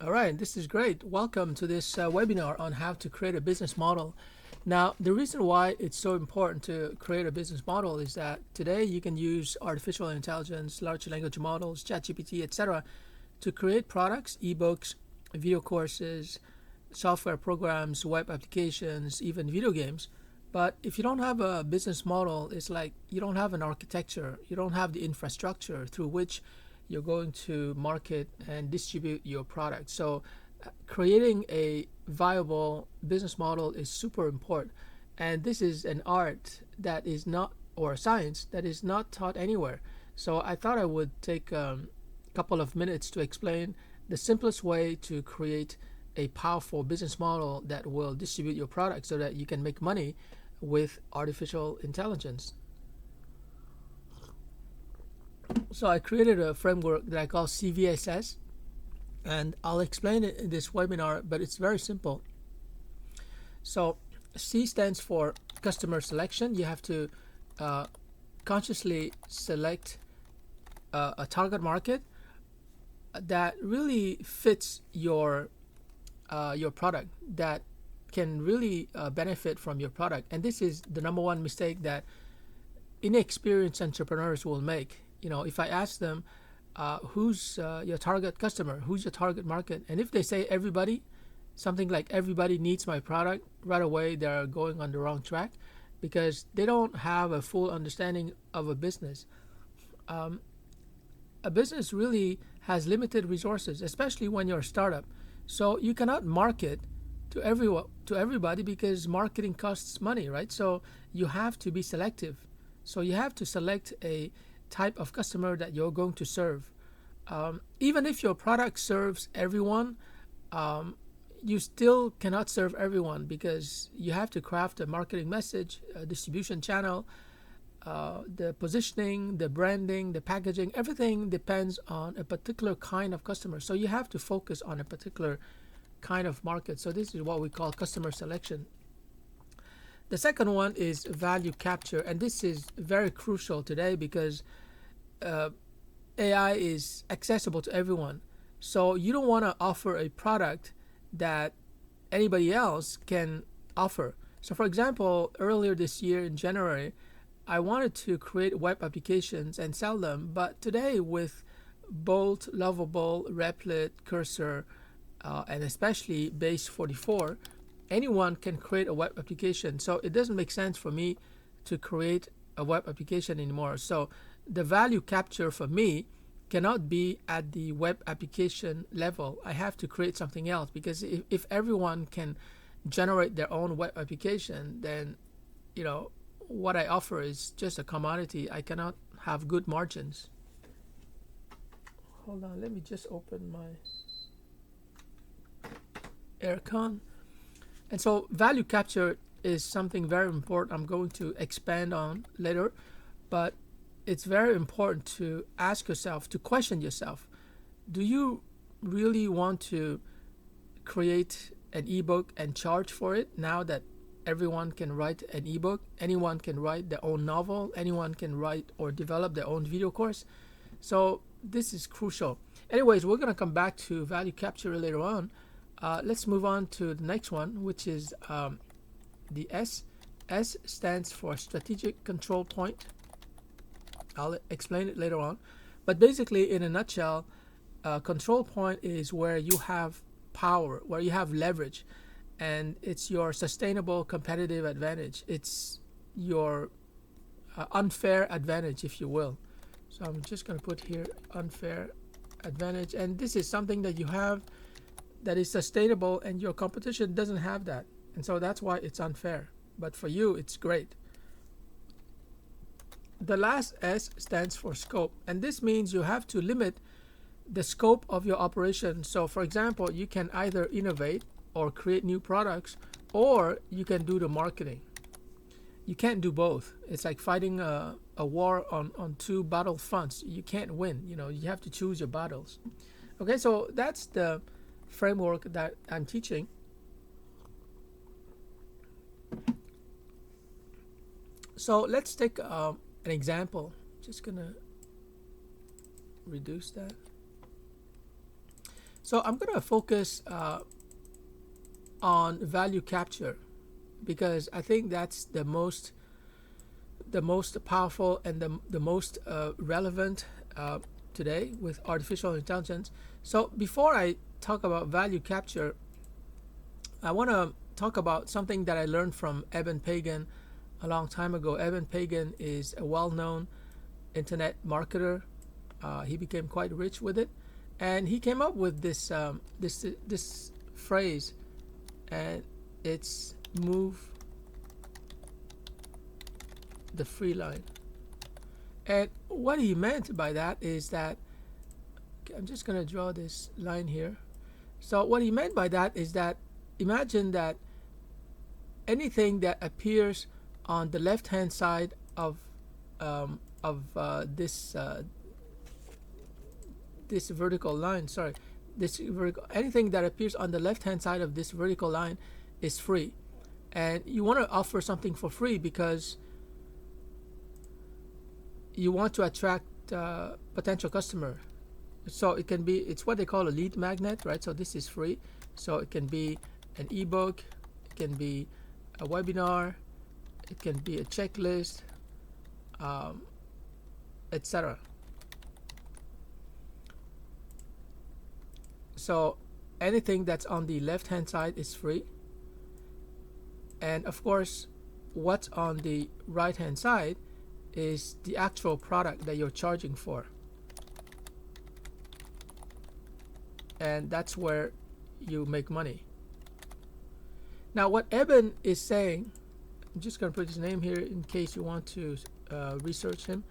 All right, this is great. Welcome to this webinar on how to create a business model. Now, the reason why it's so important to create a business model is that today you can use artificial intelligence, large language models, ChatGPT, etc., to create products, ebooks, video courses, software programs, web applications, even video games. But if you don't have a business model, it's like you don't have an architecture, you don't have the infrastructure through which you're going to market and distribute your product. So creating a viable business model is super important. And this is an art that is not, or a science that is not taught anywhere. So I thought I would take a couple of minutes to explain the simplest way to create a powerful business model that will distribute your product so that you can make money with artificial intelligence. So I created a framework that I call CVSS, and I'll explain it in this webinar, but it's very simple. So C stands for customer selection. You have to consciously select a target market that really fits your product, that can really benefit from your product. And this is the number one mistake that inexperienced entrepreneurs will make. If I ask them, who's your target customer, who's your target market, and if they say everybody, something like everybody needs my product, right away they're going on the wrong track because they don't have a full understanding of a business. A business really has limited resources, especially when you're a startup. So you cannot market to everybody because marketing costs money, right? So you have to be selective. So you have to select a type of customer that you're going to serve. Even if your product serves everyone, you still cannot serve everyone because you have to craft a marketing message, a distribution channel, the positioning, the branding, the packaging. Everything depends on a particular kind of customer. So you have to focus on a particular kind of market. So this is what we call customer selection. The second one is value capture, and this is very crucial today because AI is accessible to everyone. So you don't want to offer a product that anybody else can offer. So for example, earlier this year in January, I wanted to create web applications and sell them, but today with Bolt, Lovable, Replit, Cursor, and especially Base 44, anyone can create a web application. So it doesn't make sense for me to create a web application anymore. So the value capture for me cannot be at the web application level. I have to create something else because if everyone can generate their own web application, then what I offer is just a commodity. I cannot have good margins. Hold on, let me just open my aircon. And so value capture is something very important I'm going to expand on later, but it's very important to ask yourself, to question yourself, do you really want to create an ebook and charge for it now that everyone can write an ebook, anyone can write their own novel, anyone can write or develop their own video course? So this is crucial. Anyways, we're going to come back to value capture later on. Let's move on to the next one, which is the S. S stands for strategic control point. I'll explain it later on. But basically, in a nutshell, control point is where you have power, where you have leverage, and it's your sustainable competitive advantage. It's your unfair advantage, if you will. So I'm just going to put here unfair advantage, and this is something that you have that is sustainable and your competition doesn't have that, and so that's why it's unfair, but for you it's great. The last S stands for scope, and this means you have to limit the scope of your operation. So for example, you can either innovate or create new products, or you can do the marketing. You can't do both. It's like fighting a war on two battle fronts. You can't win. You have to choose your battles. Okay, so that's the framework that I'm teaching. So let's take an example. Just gonna reduce that. So I'm going to focus on value capture because I think that's the most powerful and the most relevant today with artificial intelligence. So before I talk about value capture, I want to talk about something that I learned from Eben Pagan a long time ago. Eben Pagan is a well-known internet marketer. He became quite rich with it, and he came up with this phrase, and it's move the free line. And what he meant by that is that I'm just going to draw this line here. So what he meant by that is that imagine that anything that appears on the left hand side this vertical line, anything that appears on the left hand side of this vertical line is free, and you want to offer something for free because you want to attract potential customer. So it's what they call a lead magnet, right? So this is free, so it can be an ebook, it can be a webinar, it can be a checklist, etc. So anything that's on the left hand side is free, and of course what's on the right hand side is the actual product that you're charging for, and that's where you make money. Now what Eben is saying, I'm just going to put his name here in case you want to research him.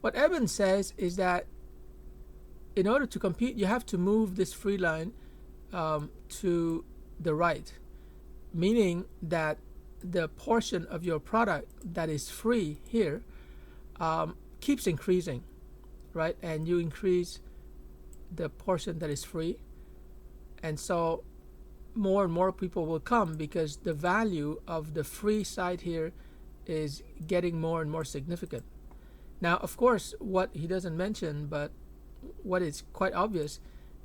What Eben says is that in order to compete, you have to move this free line to the right, meaning that the portion of your product that is free here keeps increasing, right? And you increase the portion that is free, and so more and more people will come because the value of the free side here is getting more and more significant. Now, of course, what he doesn't mention, but what is quite obvious,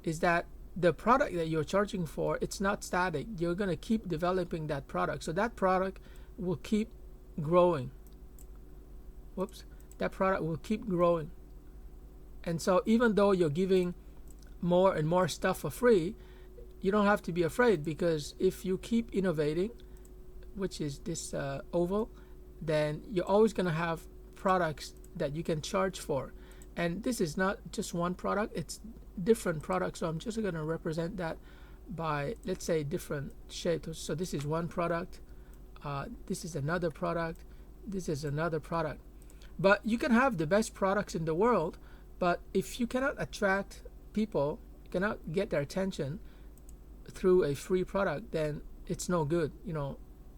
is that the product that you're charging for, it's not static. You're going to keep developing that product, so that product will keep growing. That product will keep growing. And so even though you're giving more and more stuff for free, you don't have to be afraid, because if you keep innovating, which is this oval, then you're always going to have products that you can charge for. And this is not just one product, it's different products. So I'm just going to represent that by, let's say, different shapes. So this is one product, this is another product, this is another product. But you can have the best products in the world, but if you cannot attract people, you cannot get their attention through a free product, then it's no good.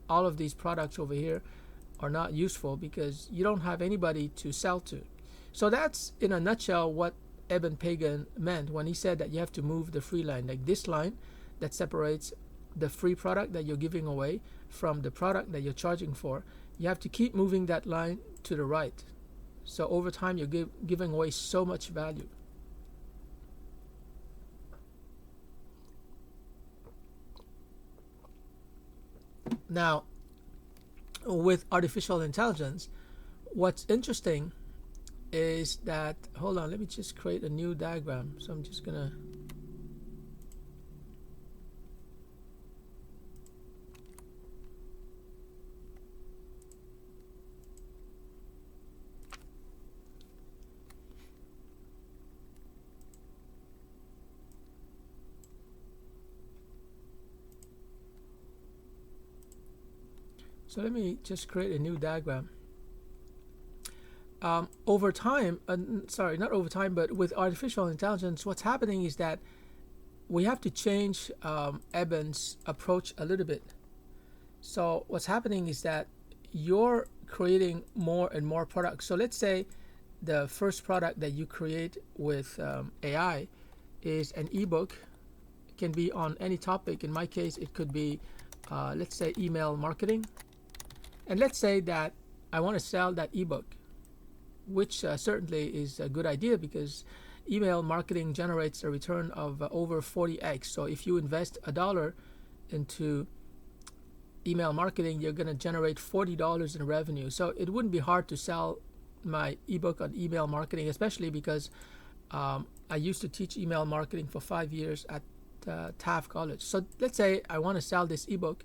All of these products over here are not useful because you don't have anybody to sell to. So that's in a nutshell what Eben Pagan meant when he said that you have to move the free line, like this line that separates the free product that you're giving away from the product that you're charging for. You have to keep moving that line to the right. So over time you're giving away so much value. Now, with artificial intelligence, what's interesting is that, hold on, let me just create a new diagram. So I'm just gonna let me just create a new diagram. Over time, not over time, but with artificial intelligence, what's happening is that we have to change Eben's approach a little bit. So what's happening is that you're creating more and more products. So let's say the first product that you create with AI is an ebook. It can be on any topic. In my case, it could be, let's say, email marketing. And let's say that I want to sell that ebook, which certainly is a good idea, because email marketing generates a return of over 40x. So if you invest $1 into email marketing, you're going to generate $40 in revenue. So it wouldn't be hard to sell my ebook on email marketing, especially because I used to teach email marketing for 5 years at Taft College. So let's say I want to sell this ebook,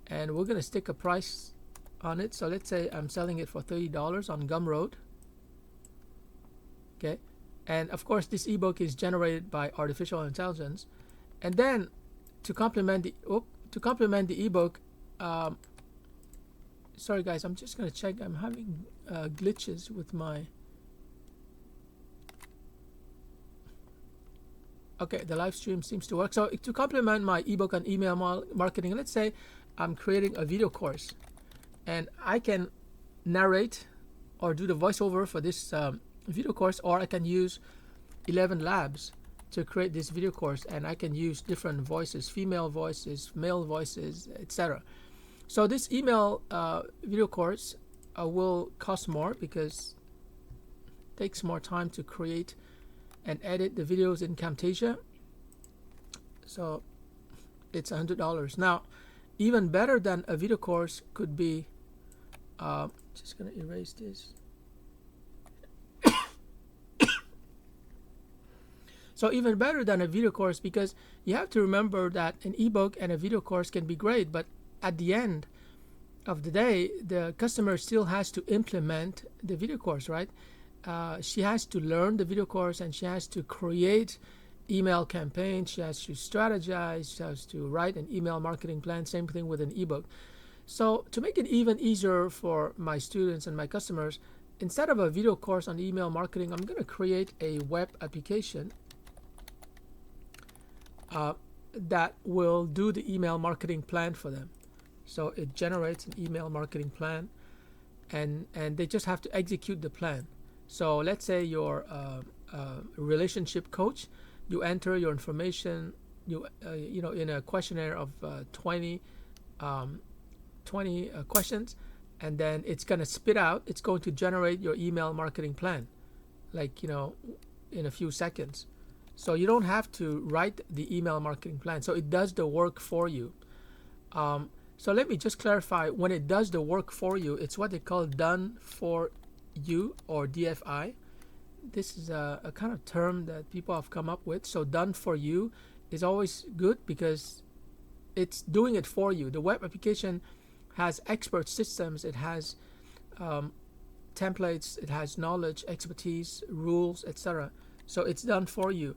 and we're going to stick a price on it. So let's say I'm selling it for $30 on Gumroad. Okay, and of course this ebook is generated by artificial intelligence. And then to complement the ebook, sorry guys, I'm just going to check. I'm having glitches with my. Okay, the live stream seems to work. So to complement my ebook on email marketing, let's say I'm creating a video course, and I can narrate or do the voiceover for this video course, or I can use 11 Labs to create this video course, and I can use different voices, female voices, male voices, etc. So this email video course will cost more because it takes more time to create and edit the videos in Camtasia. So it's $100. Now, even better than a video course could be, just gonna erase this. So even better than a video course, because you have to remember that an ebook and a video course can be great, but at the end of the day, the customer still has to implement the video course, right? She has to learn the video course, and she has to create email campaigns, she has to strategize, she has to write an email marketing plan. Same thing with an ebook. So to make it even easier for my students and my customers, instead of a video course on email marketing, I'm going to create a web application that will do the email marketing plan for them. So it generates an email marketing plan, and they just have to execute the plan. So let's say you're a relationship coach. You enter your information, you know, in a questionnaire of 20 questions, and then it's going to spit out, it's going to generate your email marketing plan, like, you know, in a few seconds. So you don't have to write the email marketing plan. So it does the work for you. So let me just clarify, when it does the work for you, it's what they call done for you, or DFI. This is a kind of term that people have come up with. So done for you is always good because it's doing it for you. The web application has expert systems. It has templates. It has knowledge, expertise, rules, etc. So it's done for you.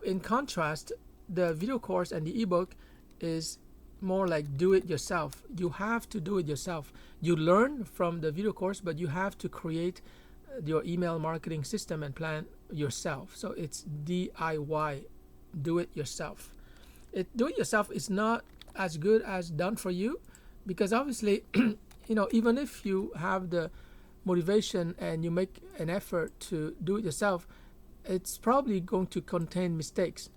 In contrast, the video course and the ebook is more like do it yourself. You have to do it yourself. You learn from the video course, but you have to create your email marketing system and plan yourself. So it's DIY, do it yourself. Do it yourself is not as good as done for you, because obviously, you know, even if you have the motivation and you make an effort to do it yourself, it's probably going to contain mistakes.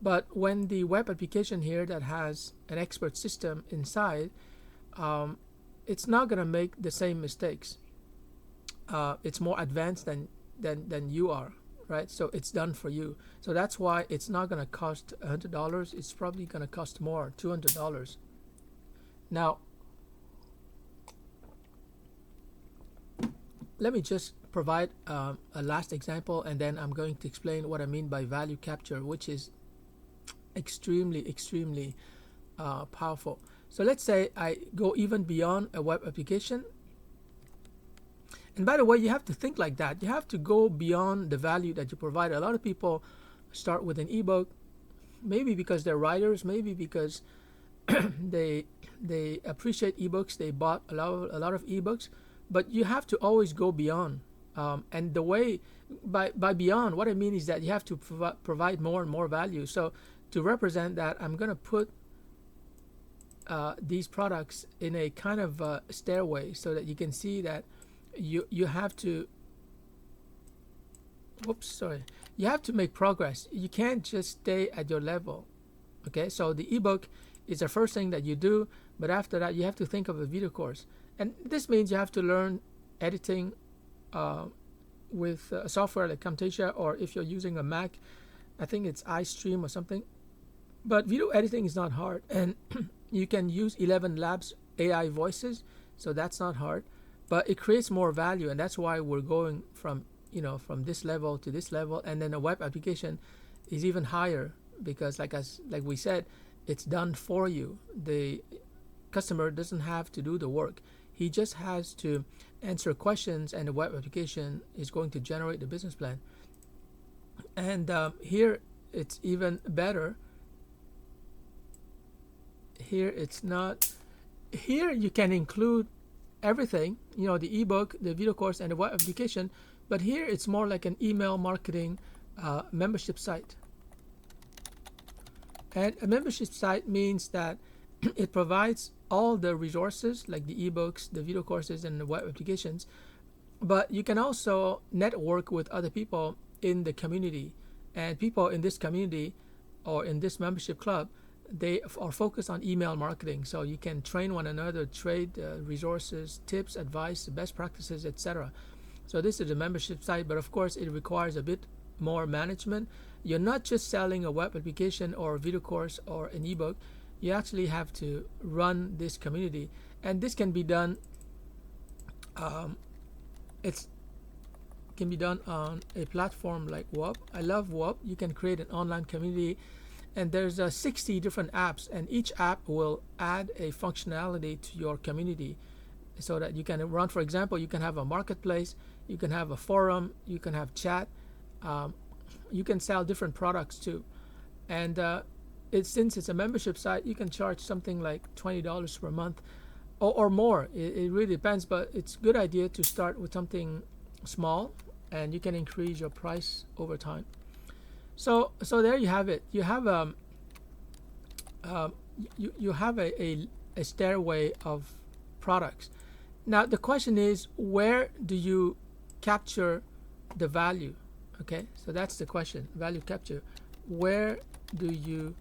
But when the web application here that has an expert system inside, it's not going to make the same mistakes. It's more advanced than you are, right? So it's done for you. So that's why it's not going to cost $100. It's probably going to cost more, $200. Now, let me just provide a last example, and then I'm going to explain what I mean by value capture, which is extremely powerful. So let's say I go even beyond a web application. And by the way, you have to think like that. You have to go beyond the value that you provide. A lot of people start with an ebook, maybe because they're writers, maybe because they appreciate ebooks. They bought a lot of ebooks, but you have to always go beyond. And the way by beyond, what I mean is that you have to provide more and more value. So to represent that, I'm going to put these products in a kind of stairway so that you can see that you have to you have to make progress. You can't just stay at your level. Okay, so the ebook is the first thing that you do, but after that you have to think of a video course, and this means you have to learn editing, with software like Camtasia, or if you're using a Mac, I think it's iStream or something. But video editing is not hard, and you can use 11 Labs AI voices, so that's not hard. But it creates more value, and that's why we're going from from this level to this level, and then a web application is even higher because, like we said, it's done for you. The customer doesn't have to do the work; he just has to answer questions, and the web application is going to generate the business plan. And here it's even better. Here it's not. Here you can include everything, the ebook, the video course, and the web application. But here it's more like an email marketing membership site. And a membership site means that it provides all the resources like the ebooks, the video courses, and the web applications. But you can also network with other people in the community. And people in this community or in this membership club, they are focused on email marketing. So you can train one another, trade resources, tips, advice, best practices, etc. So this is a membership site, but of course it requires a bit more management. You're not just selling a web application or a video course or an ebook. You actually have to run this community, and this can be done. It can be done on a platform like Whoop. I love Whoop. You can create an online community, and there's 60 different apps, and each app will add a functionality to your community, so that you can run. For example, you can have a marketplace, you can have a forum, you can have chat, you can sell different products too. And since it's a membership site, you can charge something like $20 per month or more. It really depends, but it's a good idea to start with something small, and you can increase your price over time. So there you have it. You have you have a stairway of products. Now the question is, where do you capture the value? Okay, so that's the question. Value capture. Where do you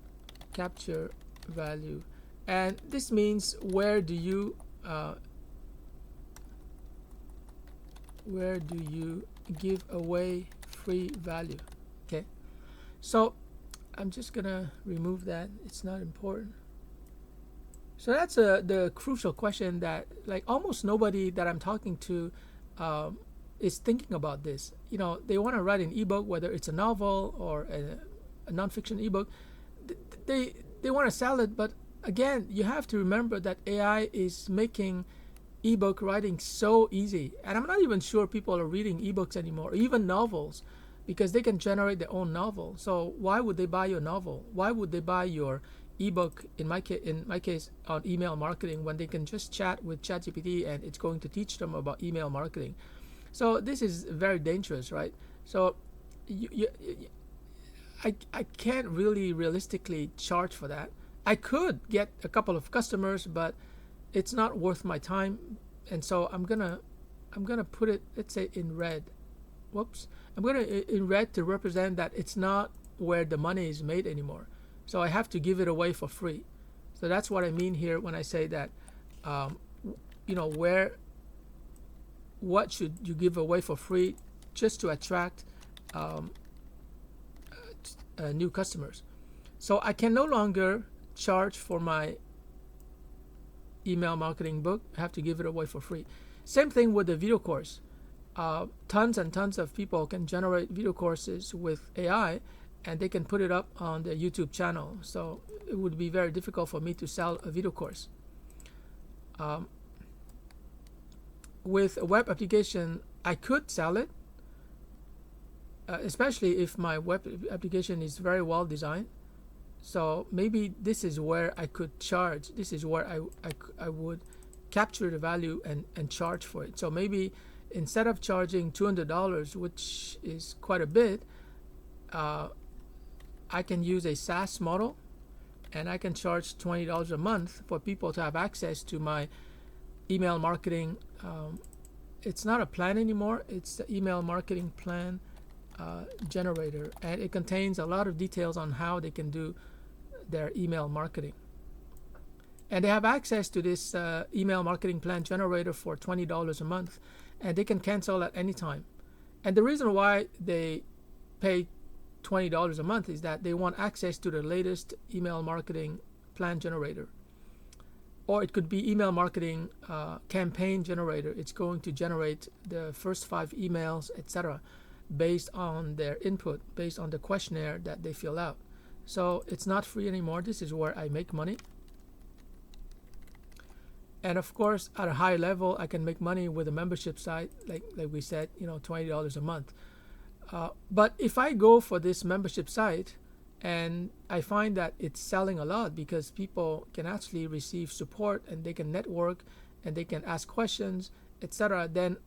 capture value? And this means where do you give away free value? Okay, so I'm just gonna remove that. It's not important. So that's the crucial question that like almost nobody that I'm talking to is thinking about this. They want to write an ebook, whether it's a novel or a nonfiction ebook. They want to sell it, but again, you have to remember that AI is making ebook writing so easy, and I'm not even sure people are reading ebooks anymore, even novels, because they can generate their own novel. So why would they buy your novel? Why would they buy your ebook, in my case on email marketing, when they can just chat with ChatGPT and it's going to teach them about email marketing? So this is very dangerous, right? So I can't really realistically charge for that. I could get a couple of customers, but it's not worth my time, and so I'm gonna put it, let's say, in red. Whoops, I'm gonna in red to represent that it's not where the money is made anymore. So I have to give it away for free. So that's what I mean here when I say that, what should you give away for free just to attract new customers. So I can no longer charge for my email marketing book. I have to give it away for free. Same thing with the video course. Tons and tons of people can generate video courses with AI, and they can put it up on their YouTube channel. So it would be very difficult for me to sell a video course. With a web application, I could sell it, especially if my web application is very well designed. So maybe this is where I could charge. This is where I would capture the value and charge for it. So maybe instead of charging $200, which is quite a bit, I can use a SaaS model, and I can charge $20 a month for people to have access to my email marketing. It's not a plan anymore. It's the email marketing plan generator, and it contains a lot of details on how they can do their email marketing. And they have access to this email marketing plan generator for $20 a month, and they can cancel at any time. And the reason why they pay $20 a month is that they want access to the latest email marketing plan generator. Or it could be email marketing campaign generator. It's going to generate the first 5 emails, etc., based on their input, based on the questionnaire that they fill out. So it's not free anymore. This is where I make money. And of course, at a higher level, I can make money with a membership site, like we said, $20 a month. But if I go for this membership site and I find that it's selling a lot because people can actually receive support and they can network and they can ask questions, etc., then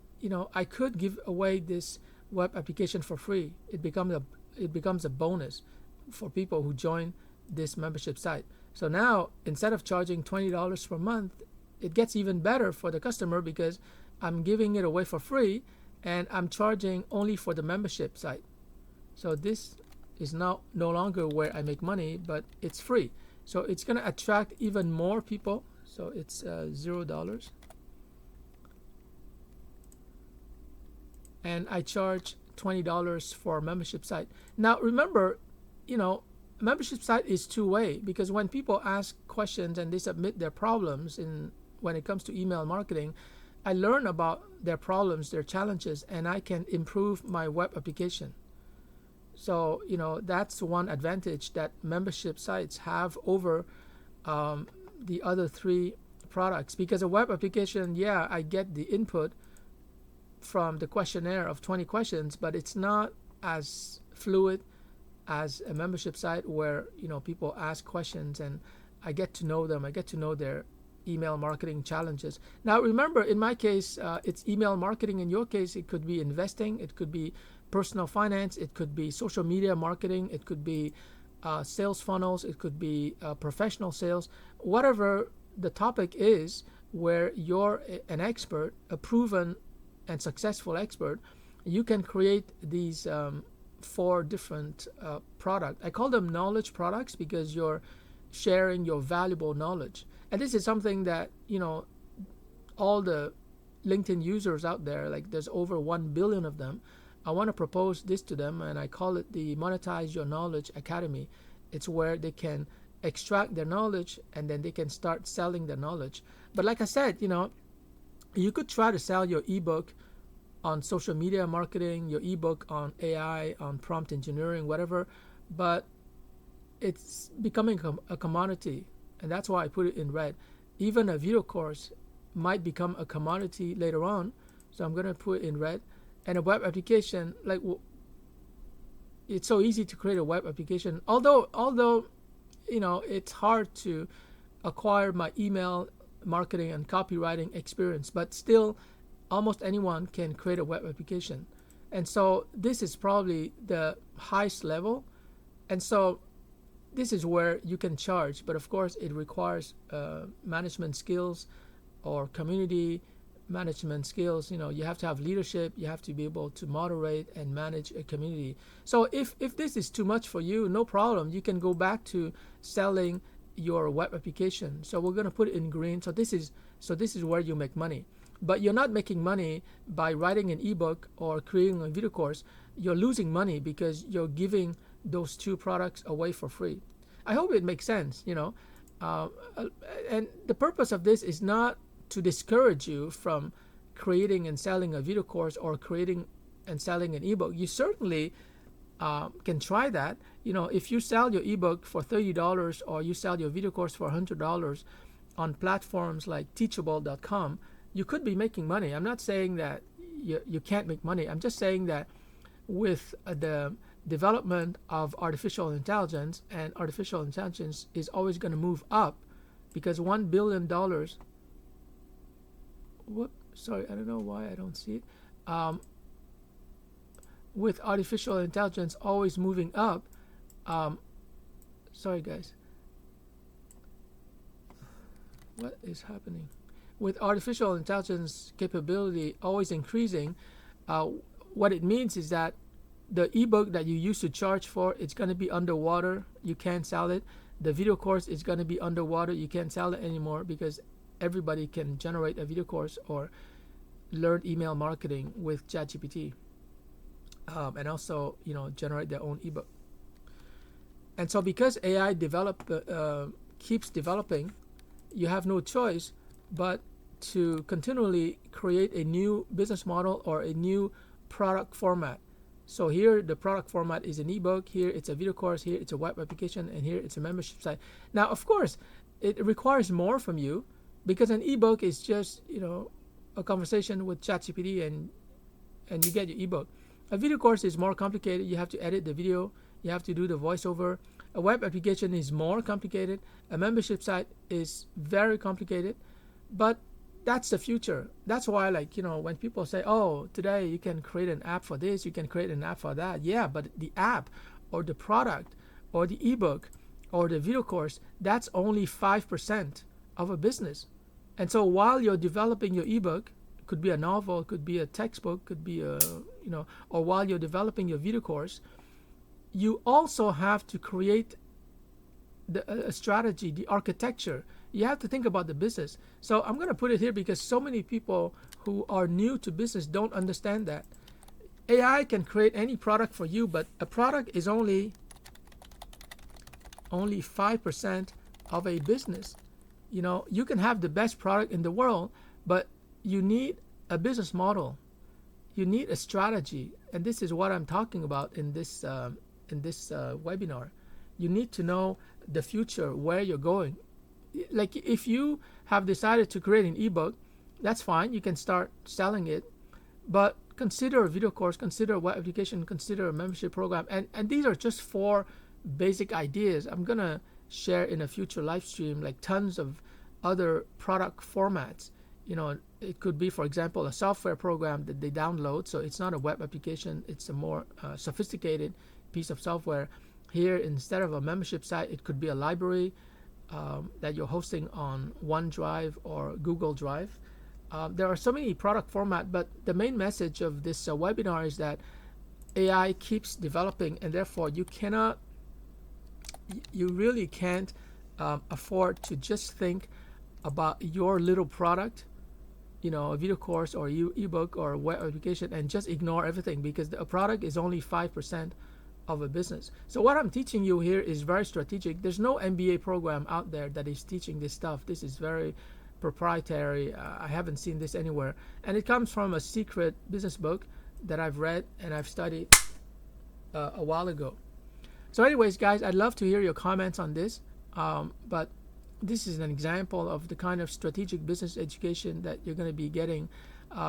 I could give away this web application for free. It becomes a bonus for people who join this membership site. So now, instead of charging $20 per month, it gets even better for the customer because I'm giving it away for free and I'm charging only for the membership site. So this is now no longer where I make money, but it's free. So it's going to attract even more people. So it's $0. And I charge $20 for a membership site. Now remember, membership site is two-way, because when people ask questions and they submit their problems when it comes to email marketing, I learn about their problems, their challenges, and I can improve my web application. So that's one advantage that membership sites have over the other 3 products, because a web application, I get the input from the questionnaire of 20 questions, but it's not as fluid as a membership site where people ask questions and I get to know them. I get to know their email marketing challenges. Now remember, in my case, it's email marketing. In your case, it could be investing, it could be personal finance, it could be social media marketing, it could be sales funnels, it could be professional sales. Whatever the topic is where you're an expert, a proven and successful expert, you can create these 4 different products. I call them knowledge products because you're sharing your valuable knowledge. And this is something that all the LinkedIn users out there, like there's over 1 billion of them, I want to propose this to them, and I call it the Monetize Your Knowledge Academy. It's where they can extract their knowledge and then they can start selling their knowledge. But like I said, you could try to sell your ebook on social media marketing, your ebook on AI, on prompt engineering, whatever, but it's becoming a commodity, and that's why I put it in red. Even a video course might become a commodity later on, so I'm going to put it in red. And a web application, it's so easy to create a web application, although it's hard to acquire my email marketing and copywriting experience, but still almost anyone can create a web application. And so this is probably the highest level, and so this is where you can charge. But of course it requires management skills or community management skills. You have to have leadership, you have to be able to moderate and manage a community. So if this is too much for you, no problem, you can go back to selling your web application. So we're going to put it in green. So this is where you make money. But you're not making money by writing an ebook or creating a video course. You're losing money because you're giving those 2 products away for free. I hope it makes sense. And the purpose of this is not to discourage you from creating and selling a video course or creating and selling an ebook. You certainly can try that. If you sell your ebook for $30 or you sell your video course for $100 on platforms like teachable.com, you could be making money. I'm not saying that you can't make money. I'm just saying that with the development of artificial intelligence, and artificial intelligence is always going to move up, because $1 billion. Sorry, I don't know why I don't see it. With artificial intelligence always moving up, sorry guys, what is happening? With artificial intelligence capability always increasing, what it means is that the ebook that you used to charge for, it's going to be underwater. You can't sell it. The video course is going to be underwater. You can't sell it anymore because everybody can generate a video course or learn email marketing with ChatGPT. and also generate their own ebook. And so because AI keeps developing, you have no choice but to continually create a new business model or a new product format. So here the product format is an ebook, here it's a video course, here it's a web application, and here it's a membership site. Now, of course, it requires more from you because an ebook is just a conversation with ChatGPT and you get your ebook. A video course is more complicated. You have to edit the video, you have to do the voiceover. A web application is more complicated. A membership site is very complicated, but that's the future. That's why, when people say, oh, today you can create an app for this, you can create an app for that. Yeah, but the app or the product or the ebook or the video course, that's only 5% of a business. And so while you're developing your ebook, could be a novel, could be a textbook, could be or while you're developing your video course, you also have to create a strategy, the architecture. You have to think about the business. So I'm going to put it here because so many people who are new to business don't understand that. AI can create any product for you, but a product is only 5% of a business. You can have the best product in the world, but you need a business model. You need a strategy, and this is what I'm talking about in this webinar. You need to know the future, where you're going. Like if you have decided to create an ebook, that's fine. You can start selling it, but consider a video course, consider a web application, consider a membership program, and these are just 4 basic ideas. I'm gonna share in a future live stream like tons of other product formats. It could be, for example, a software program that they download. So it's not a web application, it's a more sophisticated piece of software. Here, instead of a membership site, it could be a library that you're hosting on OneDrive or Google Drive. There are so many product formats, but the main message of this webinar is that AI keeps developing, and therefore you really can't afford to just think about your little product, a video course or ebook or web application, and just ignore everything, because a product is only 5% of a business. So what I'm teaching you here is very strategic. There's no MBA program out there that is teaching this stuff. This is very proprietary. I haven't seen this anywhere, and it comes from a secret business book that I've read and I've studied a while ago. So anyways, guys, I'd love to hear your comments on this, but this is an example of the kind of strategic business education that you're going to be getting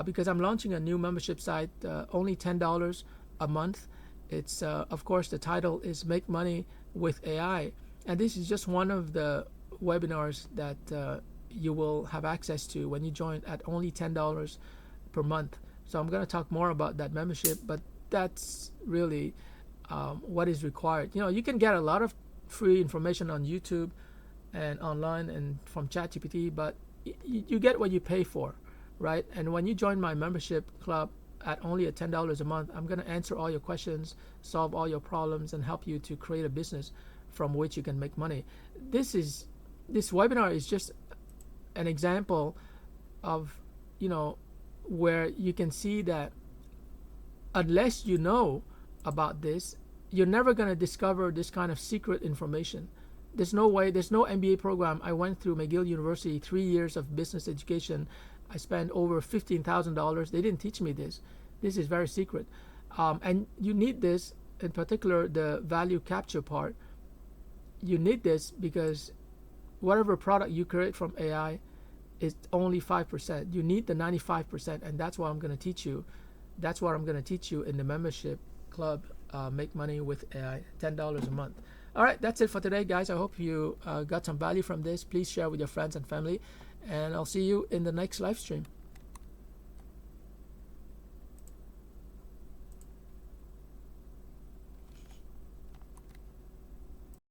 because I'm launching a new membership site, only $10 a month. It's of course, the title is Make Money with AI, and this is just one of the webinars that you will have access to when you join at only $10 per month. So I'm going to talk more about that membership, but that's really what is required. You can get a lot of free information on YouTube and online and from ChatGPT, but you get what you pay for, right? And when you join my membership club at only at $10 a month, I'm going to answer all your questions, solve all your problems, and help you to create a business from which you can make money. This webinar is just an example of where you can see that unless you know about this, you're never going to discover this kind of secret information. There's no way. There's no MBA program. I went through McGill University, 3 years of business education. I spent over $15,000. They didn't teach me this. This is very secret. And you need this, in particular, the value capture part. You need this because whatever product you create from AI is only 5%. You need the 95%, and that's what I'm going to teach you. That's what I'm going to teach you in the membership club, Make Money with AI, $10 a month. All right, that's it for today, guys. I hope you got some value from this. Please share with your friends and family, and I'll see you in the next live stream.